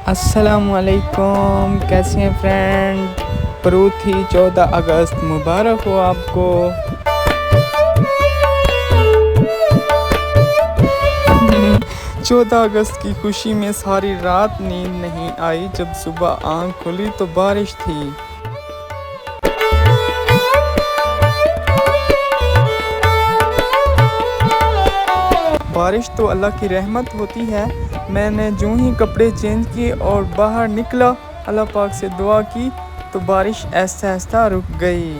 अस्सलामुअलैकुम, कैसे हैं फ्रेंड। परूथ ही 14 अगस्त मुबारक हो आपको। 14 अगस्त की खुशी में सारी रात नींद नहीं आई। जब सुबह आँख खुली तो बारिश थी। बारिश तो अल्लाह की रहमत होती है। मैंने जो ही कपड़े चेंज किए और बाहर निकला, अल्लाह पाक से दुआ की तो बारिश ऐसा ऐसा रुक गई।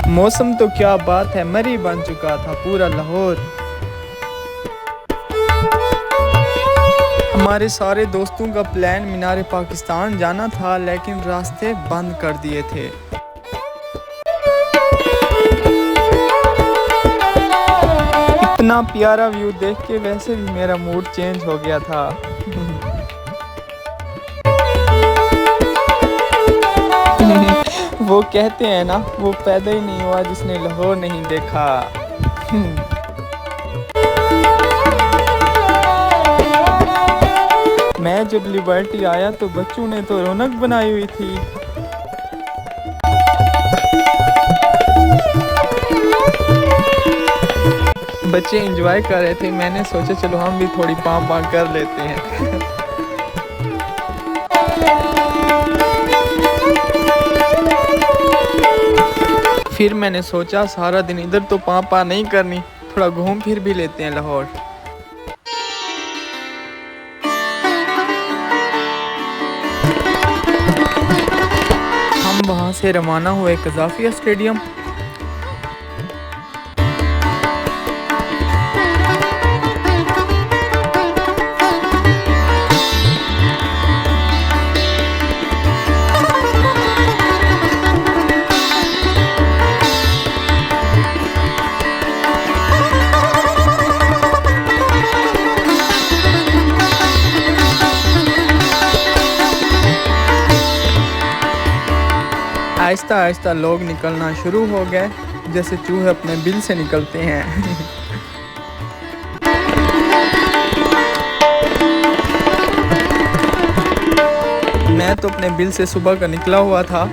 मौसम तो क्या बात है, मरी बन चुका था पूरा लाहौर। हमारे सारे दोस्तों का प्लान मीनार पाकिस्तान जाना था, लेकिन रास्ते बंद कर दिए थे। इतना प्यारा व्यू देख के वैसे भी मेरा मूड चेंज हो गया था। वो कहते हैं ना, वो पैदा ही नहीं हुआ जिसने लाहौर नहीं देखा। मैं जब लिबर्टी आया तो बच्चों ने तो रौनक बनाई हुई थी। बच्चे एंजॉय कर रहे थे, मैंने सोचा चलो हम भी थोड़ी पाँव पाँव कर लेते हैं। फिर मैंने सोचा सारा दिन इधर तो पाँव पाँव नहीं करनी, थोड़ा घूम फिर भी लेते हैं लाहौर। हम वहाँ से रवाना हुए कज़ाफिया स्टेडियम। आहिस्ता आहिस्ता लोग निकलना शुरू हो गए, जैसे चूहे अपने बिल से निकलते हैं। मैं तो अपने बिल से सुबह का निकला हुआ था।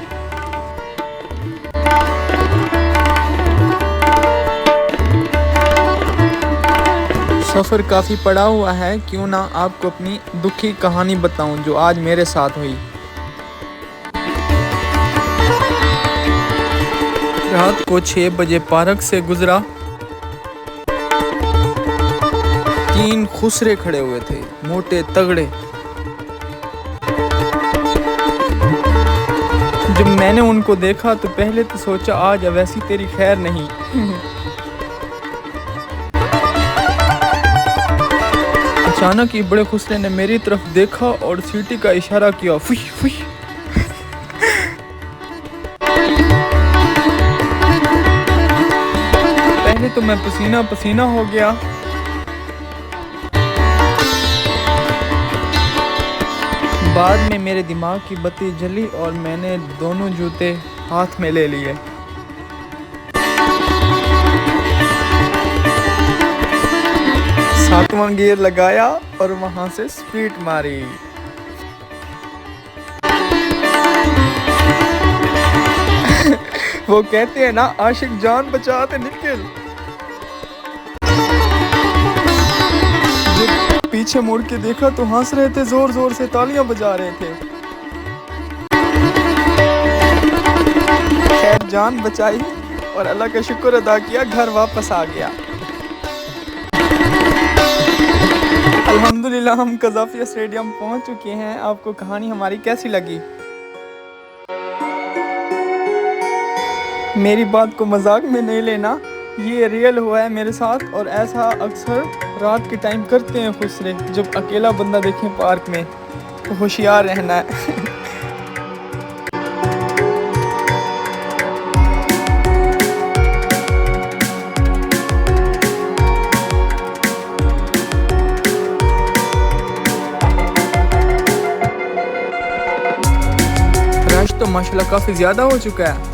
सफ़र काफ़ी पड़ा हुआ है, क्यों ना आपको अपनी दुखी कहानी बताऊं जो आज मेरे साथ हुई। रात को 6 बजे पार्क से गुजरा। 3 खुसरे खड़े हुए थे, मोटे तगड़े। जब मैंने उनको देखा तो पहले तो सोचा आज वैसी तेरी खैर नहीं। अचानक ही बड़े खुसरे ने मेरी तरफ देखा और सीटी का इशारा किया, फुश फुश। तो मैं पसीना पसीना हो गया। बाद में मेरे दिमाग की बत्ती जली और मैंने दोनों जूते हाथ में ले लिए। सातवां गियर लगाया और वहां से स्पीड मारी। वो कहते हैं ना, आशिक जान बचाते निकल। पीछे मुड़ के देखा तो हंस रहे थे, जोर जोर से तालियां बजा रहे थे। खैर जान बचाई और अल्लाह का शुक्र अदा किया, घर वापस आ गया। अल्हम्दुलिल्लाह हम कज़ाफिया स्टेडियम पहुंच चुके हैं। आपको कहानी हमारी कैसी लगी? मेरी बात को मजाक में नहीं लेना, ये रियल हुआ है मेरे साथ। और ऐसा अक्सर रात के टाइम करते हैं खुसरे। जब अकेला बंदा देखें पार्क में तो होशियार रहना है। रश तो माशाल्लाह काफ़ी ज़्यादा हो चुका है।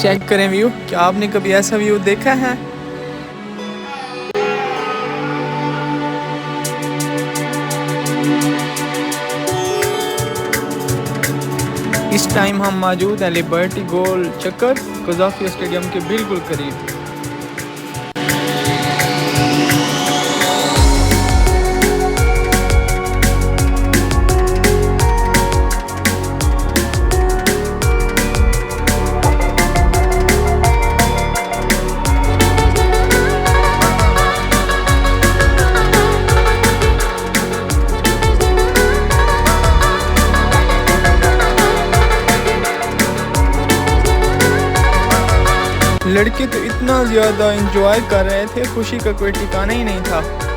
चेक करें व्यू। क्या आपने कभी ऐसा व्यू देखा है? इस टाइम हम मौजूद हैं लिबर्टी गोल चक्कर कज़ाफिया स्टेडियम के बिल्कुल करीब। लड़के तो इतना ज़्यादा एंजॉय कर रहे थे, खुशी का कोई ठिकाना ही नहीं था।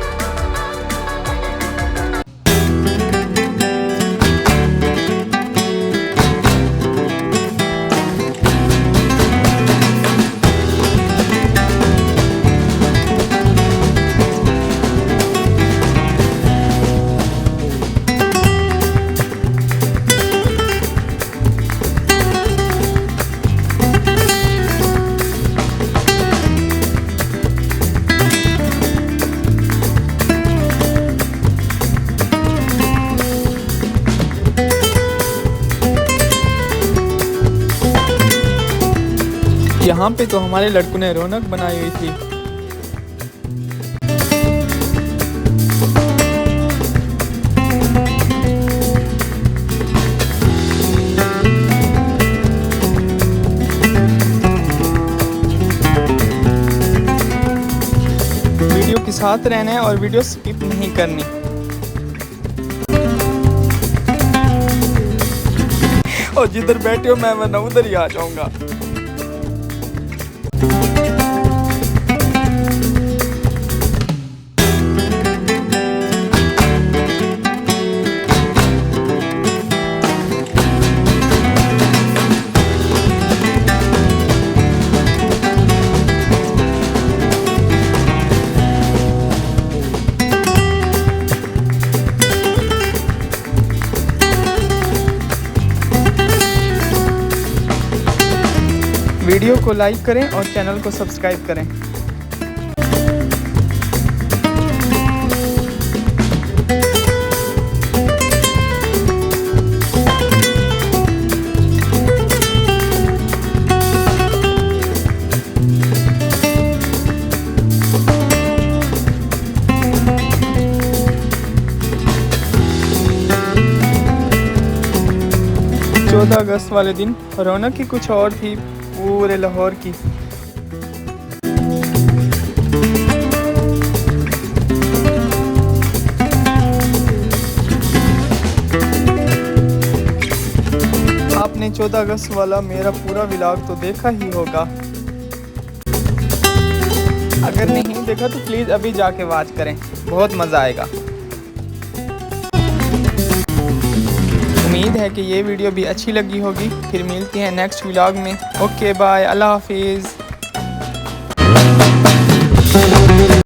यहाँ पे तो हमारे लड़कों ने रौनक बनाई हुई थी। वीडियो के साथ रहना है और वीडियो स्किप नहीं करनी। और जिधर बैठे हो मैं वरना उधर ही आ जाऊंगा। वीडियो को लाइक करें और चैनल को सब्सक्राइब करें। अगस्त वाले दिन रौनक ही कुछ और थी पूरे लाहौर की। आपने 14 अगस्त वाला मेरा पूरा व्लॉग तो देखा ही होगा। अगर नहीं देखा तो प्लीज़ अभी जाके वॉच करें, बहुत मज़ा आएगा। उम्मीद है कि ये वीडियो भी अच्छी लगी होगी। फिर मिलते हैं नेक्स्ट व्लॉग में। ओके बाय, अल्लाह हाफिज़।